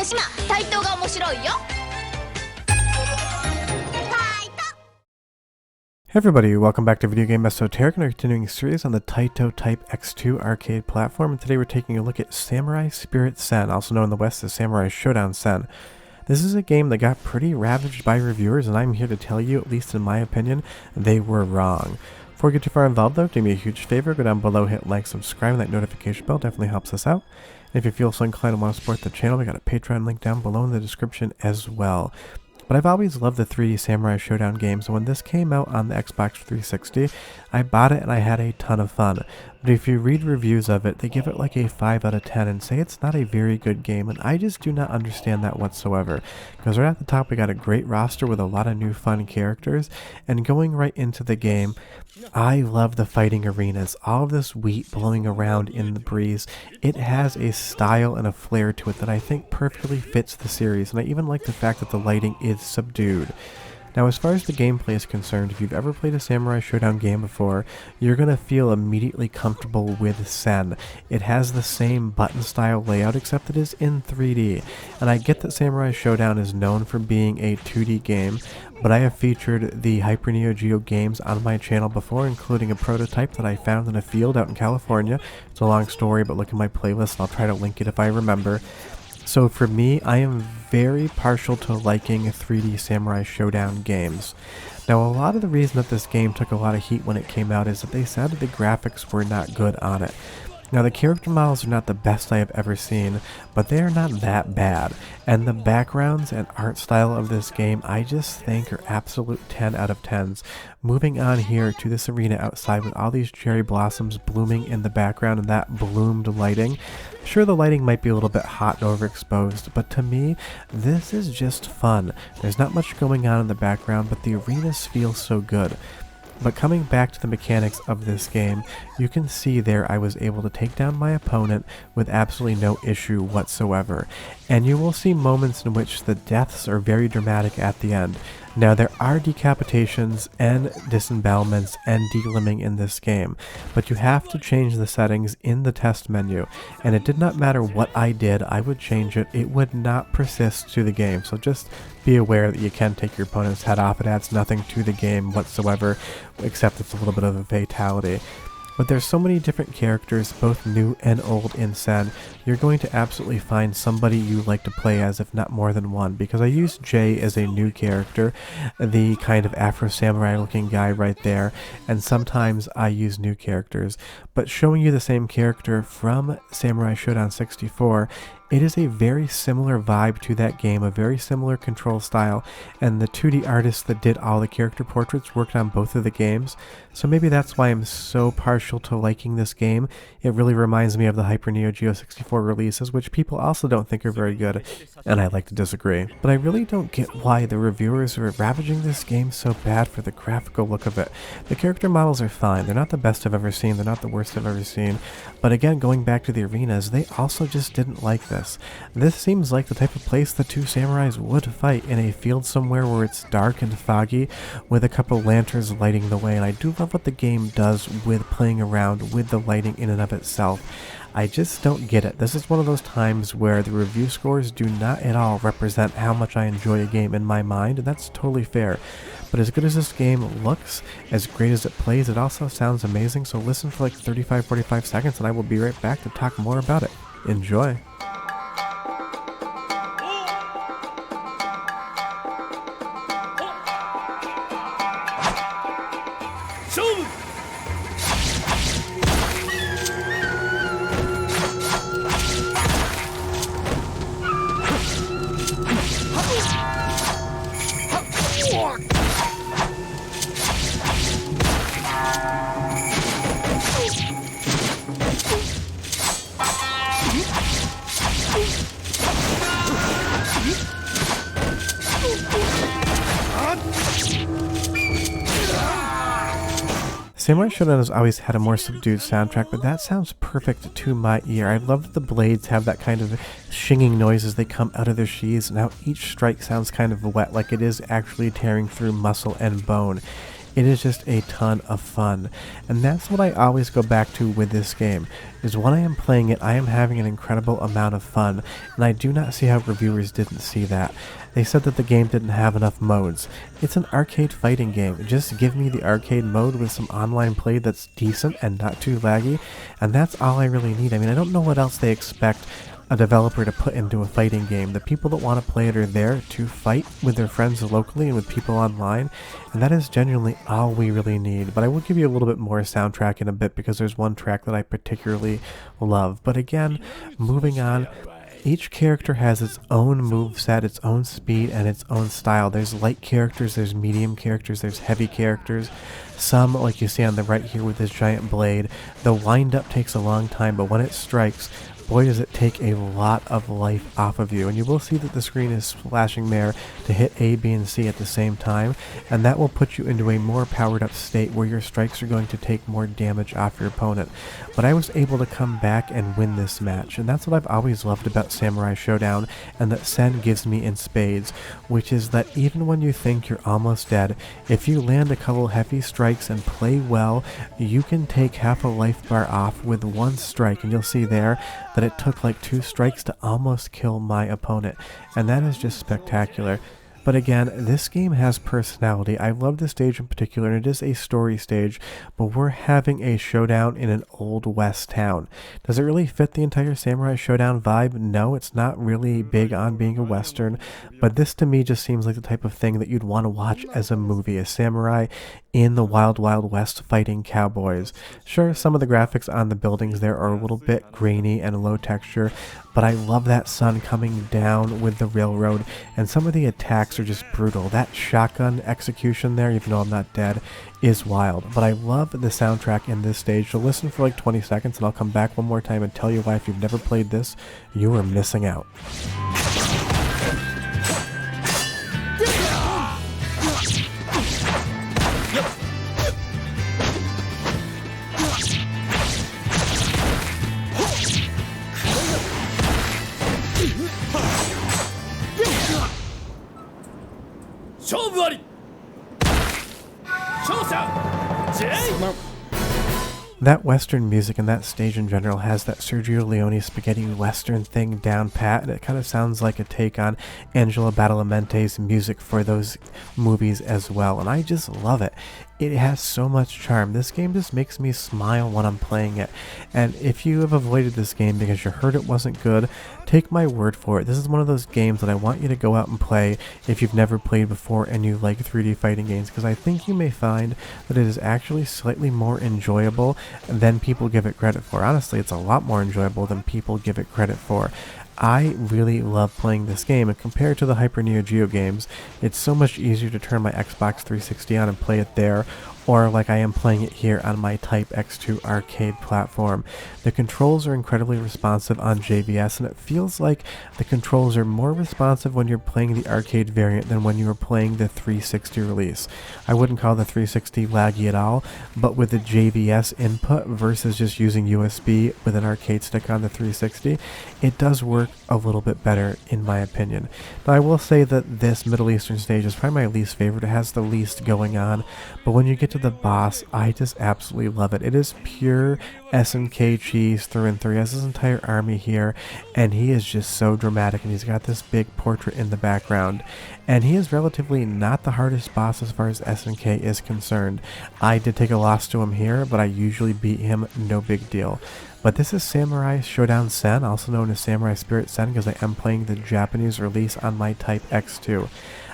島タイトが面白いよ。 Hey everybody, welcome back to Video Game Esoteric and our continuing series on the Taito Type X2 arcade platform, and today we're taking a look at Samurai Spirits Sen, also known in the West as Samurai Shodown Sen. This is a game that got pretty ravaged by reviewers, and I'm here to tell you, at least in my opinion, they were wrong. Before we get too far involved though, do me a huge favor, go down below, hit like, subscribe, and that notification bell definitely helps us out. And if you feel so inclined and want to support the channel, we got a Patreon link down below in the description as well. But I've always loved the 3D Samurai Shodown games, and when this came out on the Xbox 360, I bought it and I had a ton of fun. But if you read reviews of it, they give it like a 5 out of 10 and say it's not a very good game, and I just do not understand that whatsoever. Because right at the top we got a great roster with a lot of new fun characters, and going right into the game, I love the fighting arenas. All of this wheat blowing around in the breeze, it has a style and a flair to it that I think perfectly fits the series, and I even like the fact that the lighting is subdued. Now, as far as the gameplay is concerned, if you've ever played a Samurai Shodown game before, you're going to feel immediately comfortable with Sen. It has the same button style layout, except it is in 3D. And I get that Samurai Shodown is known for being a 2D game, but I have featured the Hyper Neo Geo games on my channel before, including a prototype that I found in a field out in California. It's a long story, but look at my playlist and I'll try to link it if I remember. So for me, I am very partial to liking 3D Samurai Shodown games. Now, a lot of the reason that this game took a lot of heat when it came out is that they said that the graphics were not good on it. Now, the character models are not the best I have ever seen, but they are not that bad. And the backgrounds and art style of this game, I just think are absolute 10 out of 10s. Moving on here to this arena outside with all these cherry blossoms blooming in the background and that bloomed lighting. Sure, the lighting might be a little bit hot and overexposed, but to me, this is just fun. There's not much going on in the background, but the arenas feel so good. But coming back to the mechanics of this game, you can see there I was able to take down my opponent with absolutely no issue whatsoever. And you will see moments in which the deaths are very dramatic at the end. Now, there are decapitations and disembowelments and delimbing in this game, but you have to change the settings in the test menu, and it did not matter what I did, I would change it, it would not persist to the game. So just be aware that you can take your opponent's head off. It adds nothing to the game whatsoever, except it's a little bit of a fatality. But there's so many different characters, both new and old in Sen, you're going to absolutely find somebody you like to play as, if not more than one, because I used Jay as a new character, the kind of Afro-Samurai looking guy right there, and sometimes I use new characters. But showing you the same character from Samurai Shodown 64, it is a very similar vibe to that game, a very similar control style, and the 2D artists that did all the character portraits worked on both of the games, so maybe that's why I'm so partial to liking this game. It really reminds me of the Hyper Neo Geo 64 releases, which people also don't think are very good, and I like to disagree. But I really don't get why the reviewers are ravaging this game so bad for the graphical look of it. The character models are fine, they're not the best I've ever seen, they're not the worst I've ever seen, but again, going back to the arenas, they also just didn't like this. This seems like the type of place the two samurais would fight, in a field somewhere where it's dark and foggy, with a couple lanterns lighting the way, and I do love what the game does with playing around with the lighting in and of itself. I just don't get it. This is one of those times where the review scores do not at all represent how much I enjoy a game in my mind, and that's totally fair. But as good as this game looks, as great as it plays, it also sounds amazing, so listen for like 35-45 seconds and I will be right back to talk more about it. Enjoy! Samurai Shodown has always had a more subdued soundtrack, but that sounds perfect to my ear. I love that the blades have that kind of shinging noise as they come out of their sheaths, and how each strike sounds kind of wet, like it is actually tearing through muscle and bone. It is just a ton of fun. And that's what I always go back to with this game, is when I am playing it, I am having an incredible amount of fun, and I do not see how reviewers didn't see that. They said that the game didn't have enough modes. It's an arcade fighting game. Just give me the arcade mode with some online play that's decent and not too laggy, and that's all I really need. I mean, I don't know what else they expect a developer to put into a fighting game. The people that want to play it are there to fight with their friends locally and with people online, and that is genuinely all we really need. But I will give you a little bit more soundtrack in a bit because there's one track that I particularly love. But again, moving on, each character has its own moveset, its own speed, and its own style. There's light characters, there's medium characters, there's heavy characters. Some, like you see on the right here with this giant blade, the wind-up takes a long time, but when it strikes, boy does it take a lot of life off of you. And you will see that the screen is flashing there to hit A, B, and C at the same time, and that will put you into a more powered up state where your strikes are going to take more damage off your opponent. But I was able to come back and win this match, and that's what I've always loved about Samurai Shodown, and that Sen gives me in spades, which is that even when you think you're almost dead, if you land a couple heavy strikes and play well, you can take half a life bar off with one strike, and you'll see there that it took like 2 strikes to almost kill my opponent, and that is just spectacular. But again, this game has personality. I love this stage in particular, and it is a story stage, but we're having a showdown in an old west town. Does it really fit the entire Samurai Shodown vibe? No, it's not really big on being a western, but this to me just seems like the type of thing that you'd want to watch as a movie, a samurai in the wild west fighting cowboys. Sure, some of the graphics on the buildings there are a little bit grainy and low texture, but I love that sun coming down with the railroad, and some of the attacks are just brutal. That shotgun execution there, even though I'm not dead, is wild. But I love the soundtrack in this stage, so listen for like 20 seconds and I'll come back one more time and tell you why if you've never played this, you are missing out. That western music and that stage in general has that Sergio Leone spaghetti western thing down pat, and it kind of sounds like a take on Angela Badalamente's music for those movies as well, and I just love it. It has so much charm. This game just makes me smile when I'm playing it. And if you have avoided this game because you heard it wasn't good, take my word for it. This is one of those games that I want you to go out and play if you've never played before and you like 3D fighting games, because I think you may find that it is actually slightly more enjoyable than people give it credit for. Honestly, it's a lot more enjoyable than people give it credit for. I really love playing this game, and compared to the Hyper Neo Geo games, it's so much easier to turn my Xbox 360 on and play it there, or like I am playing it here on my Type X2 arcade platform. The controls are incredibly responsive on JVS, and it feels like the controls are more responsive when you're playing the arcade variant than when you were playing the 360 release. I wouldn't call the 360 laggy at all, but with the JVS input versus just using USB with an arcade stick on the 360, it does work a little bit better in my opinion. Now I will say that this Middle Eastern stage is probably my least favorite. It has the least going on, but when you get to the boss, I just absolutely love it. It is pure SNK cheese through and through. He has his entire army here, and he is just so dramatic, and he's got this big portrait in the background, and he is relatively not the hardest boss as far as SNK is concerned. I did take a loss to him here, but I usually beat him, no big deal. But this is Samurai Shodown Sen, also known as Samurai Spirits Sen, because I am playing the Japanese release on my Type X2.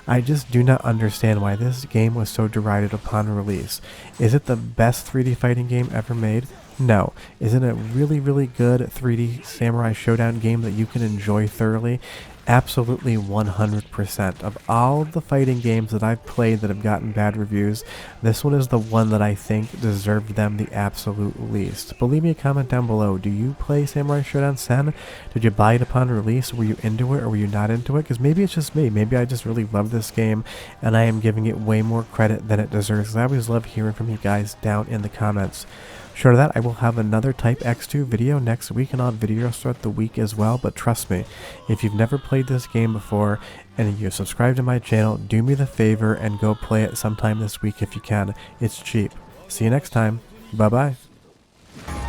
I just do not understand why this game was so derided upon release. Is it the best 3D fighting game ever made? No. Is it a really, really good 3D Samurai Shodown game that you can enjoy thoroughly? Absolutely 100%. Of all the fighting games that I've played that have gotten bad reviews, this one is the one that I think deserved them the absolute least. But leave me a comment down below. Do you play Samurai Shodown Sen? Did you buy it upon release? Were you into it or were you not into it? Because maybe it's just me. Maybe I just really love this game and I am giving it way more credit than it deserves. I always love hearing from you guys down in the comments. Short of that, I will have another Type X2 video next week, and I'll have videos throughout the week as well. But trust me, if you've never played this game before and you're subscribed to my channel, do me the favor and go play it sometime this week if you can. It's cheap. See you next time. Bye bye.